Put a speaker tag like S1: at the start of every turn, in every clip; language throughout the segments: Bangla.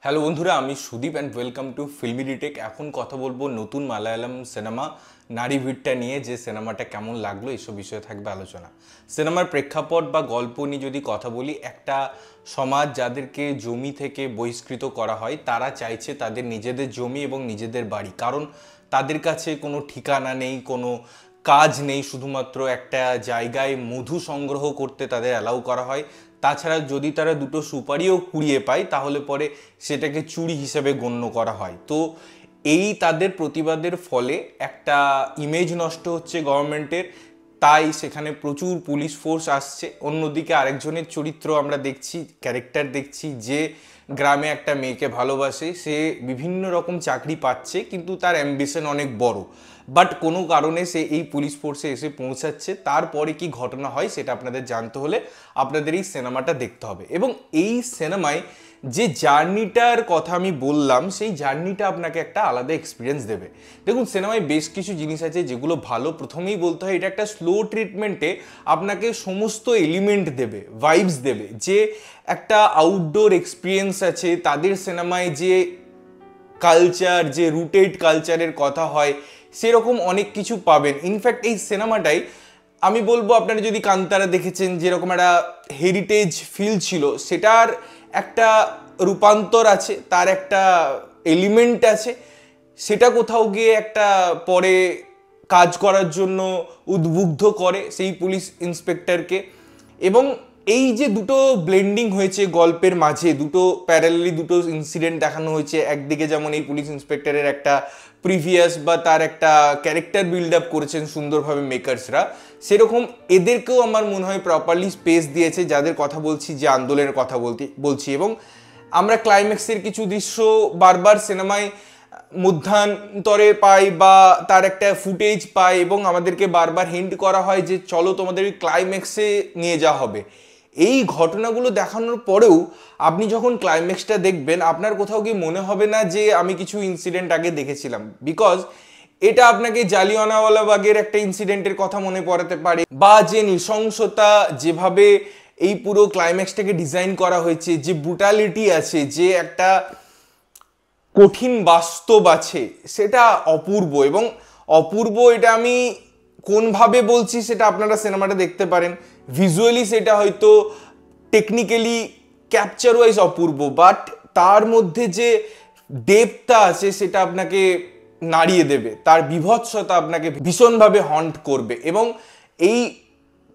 S1: হ্যালো বন্ধুরা, আমি Sudip and welcome to filmy ডিটেক। এখন কথা বলবো নতুন মালায়ালাম সিনেমা নারী ভিড়টা নিয়ে। যে সিনেমাটা কেমন লাগলো এইসব বিষয়ে থাকবে আলোচনা। সিনেমার প্রেক্ষাপট বা গল্প নিয়ে যদি কথা বলি, একটা সমাজ যাদেরকে জমি থেকে বহিষ্কৃত করা হয়, তারা চাইছে তাদের নিজেদের জমি এবং নিজেদের বাড়ি, কারণ তাদের কাছে কোনো ঠিকানা নেই, কোনো কাজ নেই, শুধুমাত্র একটা জায়গায় মধু সংগ্রহ করতে তাদের অ্যালাউ করা হয়। তাছাড়া যদি তারা দুটো সুপারিও কুড়িয়ে পায় তাহলে পরে সেটাকে চুরি হিসেবে গণ্য করা হয়। তো এই তাদের প্রতিবাদের ফলে একটা ইমেজ নষ্ট হচ্ছে গভর্নমেন্টের, তাই সেখানে প্রচুর পুলিশ ফোর্স আসছে। অন্যদিকে আরেকজনের চরিত্র আমরা দেখছি, ক্যারেক্টার দেখছি, যে গ্রামে একটা মেয়েকে ভালোবাসে, সে বিভিন্ন রকম চাকরি পাচ্ছে কিন্তু তার অ্যাম্বিশন অনেক বড়, বাট কোনো কারণে সে এই পুলিশ ফোর্সে এসে পৌঁছাচ্ছে। তারপরে কি ঘটনা হয় সেটা আপনাদের জানতে হলে আপনাদের এই সিনেমাটা দেখতে হবে। এবং এই সিনেমায় যে জার্নিটার কথা আমি বললাম, সেই জার্নিটা আপনাকে একটা আলাদা এক্সপিরিয়েন্স দেবে। দেখুন, সিনেমায় বেশ কিছু জিনিস আছে যেগুলো ভালো। প্রথমেই বলতে হয়, এটা একটা স্লো ট্রিটমেন্টে আপনাকে সমস্ত এলিমেন্ট দেবে, ভাইবস দেবে। যে একটা আউটডোর এক্সপিরিয়েন্স আছে তাদের সিনেমায়, যে কালচার, যে রুটেড কালচারের কথা হয়, সেরকম অনেক কিছু পাবেন। ইনফ্যাক্ট এই সিনেমাটাই আমি বলবো, আপনারা যদি কান্তারা দেখেছেন যেরকম একটা হেরিটেজ ফিল ছিল, সেটার একটা রূপান্তর আছে, তার একটা এলিমেন্ট আছে। সেটা কোথাও গিয়ে একটা পরে কাজ করার জন্য উদ্বুদ্ধ করে সেই পুলিশ ইন্সপেক্টরকে। এবং এই যে দুটো ব্লেন্ডিং হয়েছে গল্পের মাঝে, দুটো প্যারালালি দুটো ইনসিডেন্ট দেখানো হয়েছে। একদিকে যেমন এই পুলিশ ইন্সপেক্টরের একটা প্রিভিয়াস বা তার একটা ক্যারেক্টার বিল্ড আপ করেছেন সুন্দরভাবে মেকার্সরা, সেরকম এদেরকেও আমার মনে হয় প্রপারলি স্পেস দিয়েছে। যাদের কথা বলছি, যে আন্দোলনের কথা বলছি। এবং আমরা ক্লাইম্যাক্সের কিছু দৃশ্য বারবার সিনেমায় মধ্যান্তরে পাই বা তার একটা ফুটেজ পাই, এবং আমাদেরকে বারবার হিন্ট করা হয় যে চলো তোমাদের ক্লাইম্যাক্সে নিয়ে যাওয়া হবে। এই ঘটনাগুলো দেখানোর পরেও আপনি যখন ক্লাইম্যাক্সটা দেখবেন, আপনার কোথাও গিয়ে মনে হবে না যে আমি কিছু ইনসিডেন্ট আগে দেখেছিলাম, বিকজ এটা আপনাকে জালিয়ানওয়ালাবাগের একটা ইনসিডেন্টের কথা মনে পড়াতে পারে, বা যে নৃশংসতা, যেভাবে এই পুরো ক্লাইম্যাক্সটাকে ডিজাইন করা হয়েছে, যে ব্রুটালিটি আছে, যে একটা কঠিন বাস্তব আছে, সেটা অপূর্ব। এবং অপূর্ব এটা আমি কোনভাবে বলছি সেটা আপনারা সিনেমাটা দেখতে পারেন। ভিজুয়ালি সেটা হয়তো technically capture wise Apurba, but তার মধ্যে যে ডেপথটা আছে সেটা আপনাকে নাড়িয়ে দেবে, তার বিভৎসতা আপনাকে ভীষণভাবে হন্ট করবে। এবং এই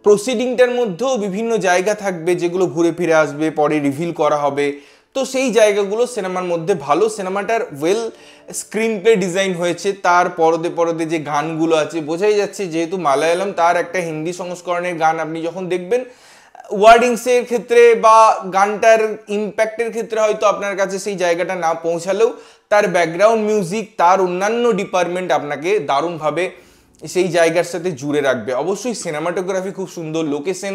S1: প্রসিডিংটার মধ্যেও বিভিন্ন জায়গা থাকবে যেগুলো ঘুরে ফিরে আসবে, পরে রিভিল করা হবে। তো সেই জায়গাগুলো সিনেমার মধ্যে ভালো। সিনেমাটার ওয়েল স্ক্রিন প্লে ডিজাইন হয়েছে। তার পরদে পরদে যে গানগুলো আছে, বোঝাই যাচ্ছে যেহেতু মালায়ালাম, তার একটা হিন্দি সংস্করণের গান আপনি যখন দেখবেন, ওয়ার্ডিংসের ক্ষেত্রে বা গানটার ইম্প্যাক্টের ক্ষেত্রে হয়তো আপনার কাছে সেই জায়গাটা না পৌঁছালেও তার ব্যাকগ্রাউন্ড মিউজিক, তার অন্যান্য ডিপার্টমেন্ট আপনাকে দারুণভাবে সেই জায়গার সাথে জুড়ে রাখবে। অবশ্যই সিনেমাটোগ্রাফি খুব সুন্দর, লোকেশন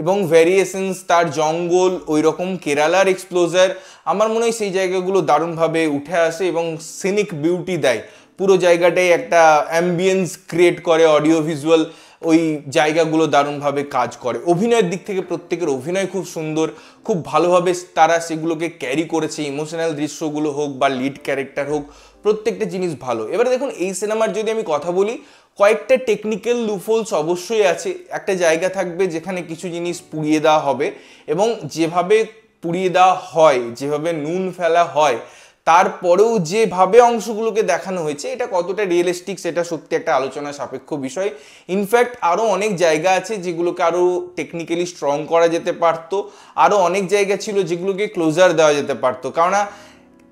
S1: এবং ভ্যারিয়েশনস, তার জঙ্গল, ওই রকম কেরালার এক্সপ্লোজার, আমার মনে হয় সেই জায়গাগুলো দারুণভাবে উঠে আসে এবং সিনিক বিউটি দেয়। পুরো জায়গাটাই একটা অ্যাম্বিয়েন্স ক্রিয়েট করে, অডিও ভিজুয়াল ওই জায়গাগুলো দারুণভাবে কাজ করে। অভিনয়ের দিক থেকে প্রত্যেকের অভিনয় খুব সুন্দর, খুব ভালোভাবে তারা সেগুলোকে ক্যারি করেছে। ইমোশনাল দৃশ্যগুলো হোক বা লিড ক্যারেক্টার হোক, প্রত্যেকটা জিনিস ভালো। এবারে দেখুন, এই সিনেমার যদি আমি কথা বলি, কয়েকটা টেকনিক্যাল লুফোলস অবশ্যই আছে। একটা জায়গা থাকবে যেখানে কিছু জিনিস পুড়িয়ে দেওয়া হবে, এবং যেভাবে পুড়িয়ে দেওয়া হয়, যেভাবে নুন ফেলা হয়, তারপরেও যেভাবে অংশগুলোকে দেখানো হয়েছে, এটা কতটা রিয়েলিস্টিক সেটা সত্যি একটা আলোচনা সাপেক্ষ বিষয়। ইনফ্যাক্ট আরও অনেক জায়গা আছে যেগুলোকে আরও টেকনিক্যালি স্ট্রং করা যেতে পারতো। আরও অনেক জায়গা ছিল যেগুলোকে ক্লোজার দেওয়া যেতে পারতো। কেননা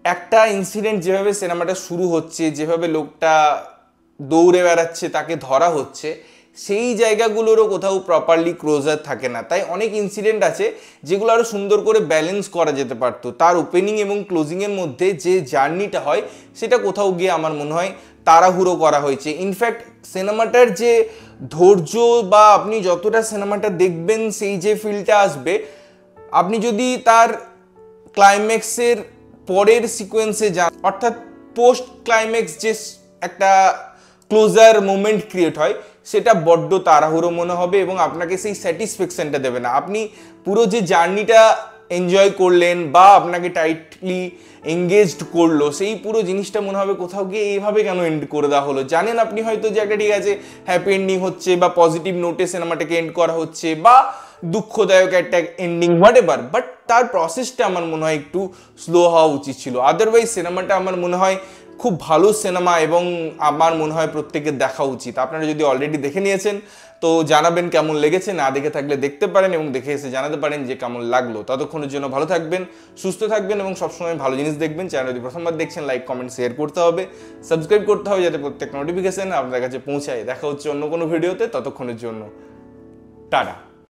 S1: একটা ইনসিডেন্ট যেভাবে সিনেমাটা শুরু হচ্ছে, যেভাবে লোকটা দৌড়ে বেড়াচ্ছে, তাকে ধরা হচ্ছে, সেই জায়গাগুলোরও কোথাও প্রপারলি ক্লোজার থাকে না। তাই অনেক ইনসিডেন্ট আছে যেগুলো আরও সুন্দর করে ব্যালেন্স করা যেতে পারতো। তার ওপেনিং এবং ক্লোজিংয়ের মধ্যে যে জার্নিটা হয়, সেটা কোথাও গিয়ে আমার মনে হয় তাড়াহুড়ো করা হয়েছে। ইনফ্যাক্ট সিনেমাটার যে ধৈর্য, বা আপনি যতটা সিনেমাটা দেখবেন সেই যে ফিলটা আসবে, আপনি যদি তার ক্লাইম্যাক্সের পরের সিকোয়েন্সে যান, অর্থাৎ পোস্ট ক্লাইম্যাক্স যে একটা ক্লোজার মোমেন্ট ক্রিয়েট হয়, সেটা বড্ড তাড়াহুড়ো মনে হবে এবং আপনাকে সেই স্যাটিসফ্যাকশনটা দেবে না। আপনি পুরো যে জার্নিটা এনজয় করলেন বা আপনাকে টাইটলি এঙ্গেজড করলো, সেই পুরো জিনিসটা মনে হবে কোথাও গিয়ে এইভাবে কেন এন্ড করে দেওয়া হলো। জানেন আপনি হয়তো যে একটা ঠিক আছে হ্যাপি এন্ডিং হচ্ছে বা পজিটিভ নোটে সিনেমাটাকে এন্ড করা হচ্ছে বা দুঃখদায়ক একটা এন্ডিং হোয়াট এভার, বাট তার প্রসেসটা আমার মনে হয় একটু স্লো হওয়া উচিত ছিল। আদারওয়াইজ সিনেমাটা আমার মনে হয় খুব ভালো সিনেমা এবং আমার মনে হয় প্রত্যেকের দেখা উচিত। আপনারা যদি অলরেডি দেখে নিয়েছেন তো জানাবেন কেমন লেগেছে, না দেখে থাকলে দেখতে পারেন এবং দেখে এসে জানাতে পারেন যে কেমন লাগলো। ততক্ষণের জন্য ভালো থাকবেন, সুস্থ থাকবেন এবং সবসময় ভালো জিনিস দেখবেন। চ্যানেল যদি প্রথমবার দেখছেন লাইক কমেন্ট শেয়ার করতে হবে, সাবস্ক্রাইব করতে হবে যাতে প্রত্যেক নোটিফিকেশন আপনার কাছে পৌঁছায়। দেখা হচ্ছে অন্য কোনো ভিডিওতে, ততক্ষণের জন্য টাটা।